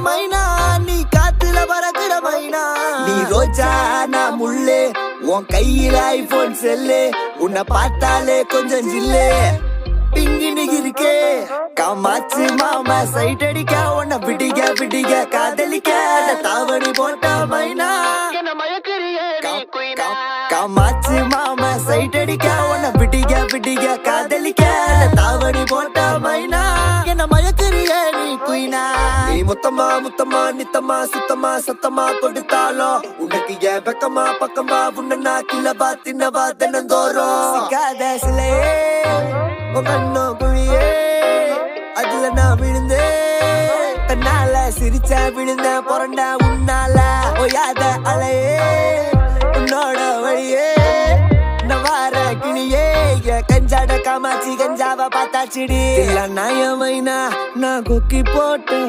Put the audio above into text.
மைனா நீ காத்துல பறக்குற மைனா நீ ரோஜா நான் முள்ளே உன் கையில ஐபோன் செல்லு உன்னை பார்த்தாலே கொஞ்சம் ஜில்லே பிங்கினிக்கு இருக்கே காமாச்சு மாமா சைட் அடிக்க உன்னை பிடிக்க பிடிக்க காதலிக்க தாவணி போட்ட மைனா காமாச்சு மாமா சைட் அடிக்க உன்னை பிடிக்க பிடிக்க காதலிக்க தாவணி போட்ட மைனா என்ன மயக்கிறிய நீ குயினா நீ முத்தமா முத்தமா நித்தமா சுத்தமா சத்தமா கொடுத்தாலும் உனக்கு ஏன் பக்கமா பக்கமா உன்ன கிளவா தின்னவா தினந்தோறும் சிக்காத சிலையே கண்ணோ குழியே அதுல நான் விழுந்தேன் தன்னால சிரிச்ச விழுந்த பொறண்ட உன்னால ஓயாத அலையே உன்னோட வழியே நவார கிளியே கஞ்சாட காமாச்சி கஞ்சாவ பார்த்தாச்சிடி இல்ல நாயமைனா நான் கொக்கி போட்ட